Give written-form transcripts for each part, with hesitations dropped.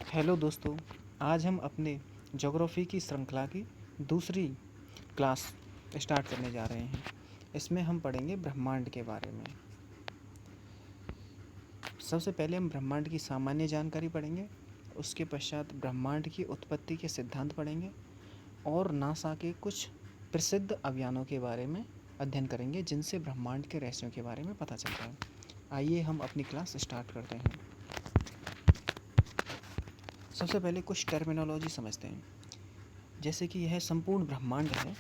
Hello दोस्तों। आज हम अपने ज्योग्राफी की श्रृंखला की दूसरी क्लास स्टार्ट करने जा रहे हैं। इसमें हम पढ़ेंगे ब्रह्मांड के बारे में। सबसे पहले हम ब्रह्मांड की सामान्य जानकारी पढ़ेंगे, उसके पश्चात ब्रह्मांड की उत्पत्ति के सिद्धांत पढ़ेंगे और नासा के कुछ प्रसिद्ध अभियानों के बारे में अध्ययन करेंगे जिनसे ब्रह्मांड के रहस्यों के बारे में पता चलता है। आइए हम अपनी क्लास स्टार्ट करते हैं। सबसे पहले कुछ टर्मिनोलॉजी समझते हैं। जैसे कि यह संपूर्ण ब्रह्मांड है।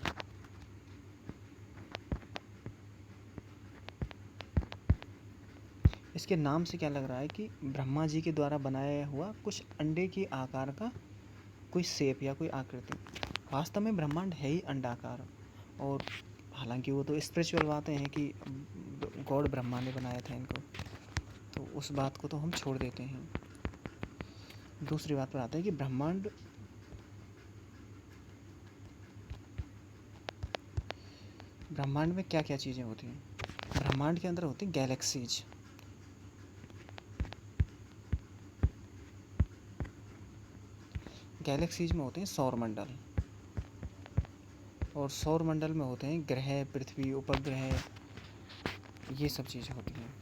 इसके नाम से क्या लग रहा है कि ब्रह्मा जी के द्वारा बनाया हुआ कुछ अंडे के आकार का कोई शेप या कोई आकृति। वास्तव में ब्रह्मांड है ही अंडाकार। और हालांकि वो तो स्पिरिचुअल बातें हैं कि गॉड ब्रह्मा ने बनाया था इनको, तो उस बात को तो हम छोड़ देते हैं। दूसरी बात पर आते हैं कि ब्रह्मांड में क्या क्या चीज़ें होती हैं। ब्रह्मांड के अंदर होती हैं गैलेक्सीज। गैलेक्सीज में होते हैं सौरमंडल, और सौरमंडल में होते हैं ग्रह, पृथ्वी, उपग्रह, ये सब चीज़ें होती हैं।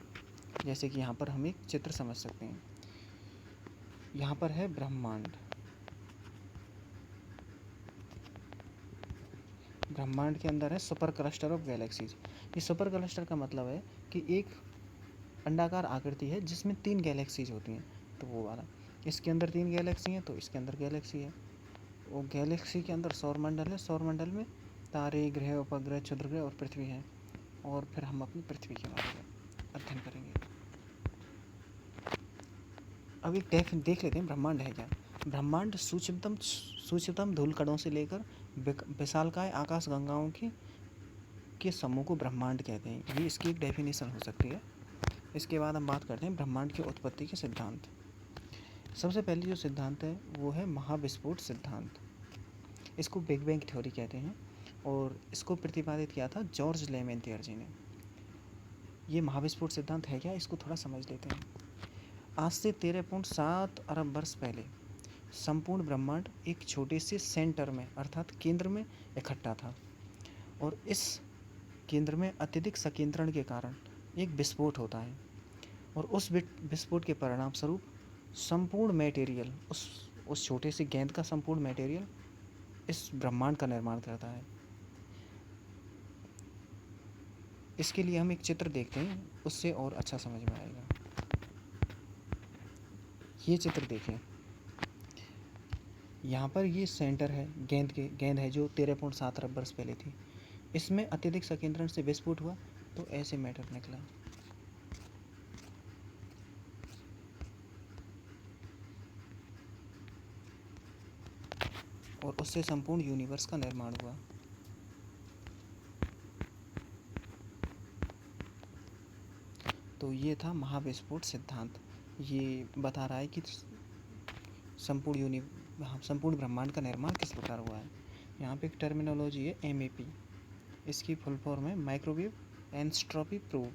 जैसे कि यहाँ पर हम एक चित्र समझ सकते हैं। यहाँ पर है ब्रह्मांड। ब्रह्मांड के अंदर है सुपर क्लस्टर ऑफ गैलेक्सीज। ये सुपर क्लस्टर का मतलब है कि एक अंडाकार आकृति है जिसमें 3 गैलेक्सीज होती हैं, तो वो वाला। इसके अंदर 3 गैलेक्सी हैं तो इसके अंदर गैलेक्सी है। वो गैलेक्सी के अंदर सौरमंडल है, सौरमंडल में तारे, ग्रह, उपग्रह, क्षुद्रग्रह और पृथ्वी है। और फिर हम अपनी पृथ्वी के बारे में अध्ययन करेंगे। अब एक देख लेते हैं ब्रह्मांड है क्या। ब्रह्मांड सूक्ष्मतम धूल कणों से लेकर विशालकाय आकाश गंगाओं के समूह को ब्रह्मांड कहते हैं। ये इसकी एक डेफिनेशन हो सकती है। इसके बाद हम बात करते हैं ब्रह्मांड की उत्पत्ति के सिद्धांत। सबसे पहले जो सिद्धांत है वो है महाविस्फोट सिद्धांत। इसको बिग बैंग थ्योरी कहते हैं और इसको प्रतिपादित किया था जॉर्ज लेमेंथियर जी ने। ये महाविस्फोट सिद्धांत है क्या, इसको थोड़ा समझ लेते हैं। आज से 13.7 अरब वर्ष पहले संपूर्ण ब्रह्मांड एक छोटे से सेंटर में अर्थात केंद्र में इकट्ठा था, और इस केंद्र में अत्यधिक संकेंद्रण के कारण एक विस्फोट होता है, और उस विस्फोट के परिणाम स्वरूप संपूर्ण मटेरियल, उस छोटे से गेंद का संपूर्ण मटेरियल इस ब्रह्मांड का निर्माण करता है। इसके लिए हम एक चित्र देखते हैं, उससे और अच्छा समझ में आएगा। ये चित्र देखें। यहाँ पर ये सेंटर है, गेंद है जो 13.7 अरब वर्ष पहले थी। इसमें अत्यधिक संकेंद्रण से विस्फोट हुआ तो ऐसे मैटर निकला। और उससे संपूर्ण यूनिवर्स का निर्माण हुआ। तो ये था महाविस्फोट सिद्धांत। ये बता रहा है कि संपूर्ण ब्रह्मांड का निर्माण किस प्रकार हुआ है। यहाँ पे एक टर्मिनोलॉजी है MAP। इसकी फुल फॉर्म है माइक्रोवेव एन्ट्रोपी प्रूव।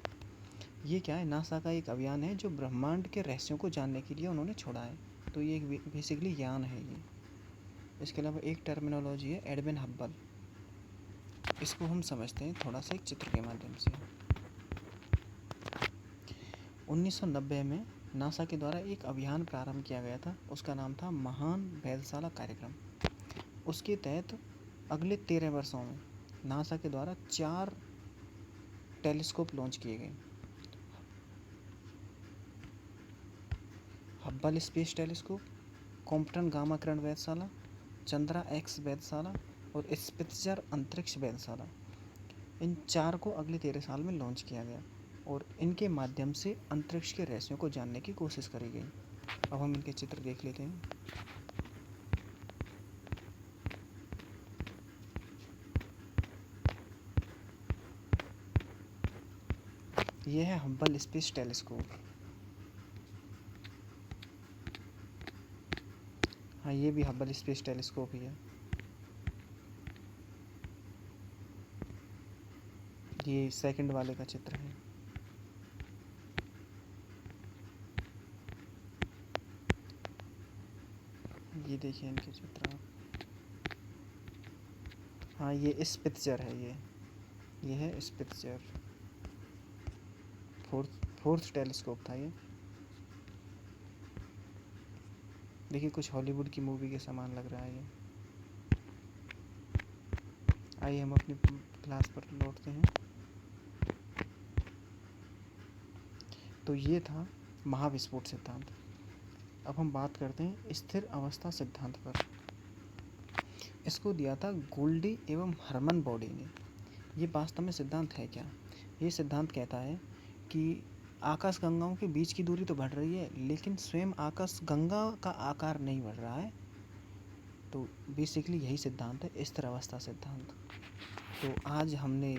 ये क्या है, नासा का एक अभियान है जो ब्रह्मांड के रहस्यों को जानने के लिए उन्होंने छोड़ा है। तो ये एक बेसिकली यान है ये। इसके अलावा एक टर्मिनोलॉजी है एडविन हब्बल। इसको हम समझते हैं थोड़ा सा एक चित्र के माध्यम से। 1990 में नासा के द्वारा एक अभियान प्रारंभ किया गया था, उसका नाम था महान वेधशाला कार्यक्रम। उसके तहत अगले 13 वर्षों में नासा के द्वारा 4 टेलीस्कोप लॉन्च किए गए। Hubble space telescope, Compton gamma किरण वेधशाला, चंद्रा X वेधशाला और स्पित्जर अंतरिक्ष वेधशाला। इन 4 को अगले 13 साल में लॉन्च किया गया और इनके माध्यम से अंतरिक्ष के रहस्यों को जानने की कोशिश करी गई। अब हम इनके चित्र देख लेते हैं। यह है हब्बल स्पेस टेलीस्कोप। हाँ, ये भी हब्बल स्पेस टेलीस्कोप ही है। ये सेकंड वाले का चित्र है। ये देखिए इनके चित्र। हाँ, ये स्पित्ज़र है। ये है स्पित्ज़र। फोर्थ टेलीस्कोप था ये। देखिए कुछ हॉलीवुड की मूवी के समान लग रहा है ये। आइए हम अपनी क्लास पर लौटते हैं। तो ये था महाविस्फोट सिद्धांत। अब हम बात करते हैं स्थिर अवस्था सिद्धांत पर। इसको दिया था गोल्डी एवं हरमन बॉडी ने। ये वास्तव में सिद्धांत है क्या? ये सिद्धांत कहता है कि आकाश गंगाओं के बीच की दूरी तो बढ़ रही है, लेकिन स्वयं आकाश गंगा का आकार नहीं बढ़ रहा है। तो बेसिकली यही सिद्धांत है, स्थिर अवस्था सिद्धांत। तो आज हमने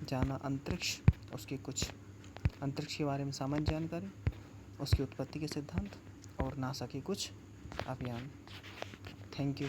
जाना अंतरिक्ष, उसके कुछ अंतरिक्ष के बारे में सामान्य जानकारी, उसकी उत्पत्ति के सिद्धांत और नासा के कुछ अभियान। Thank you.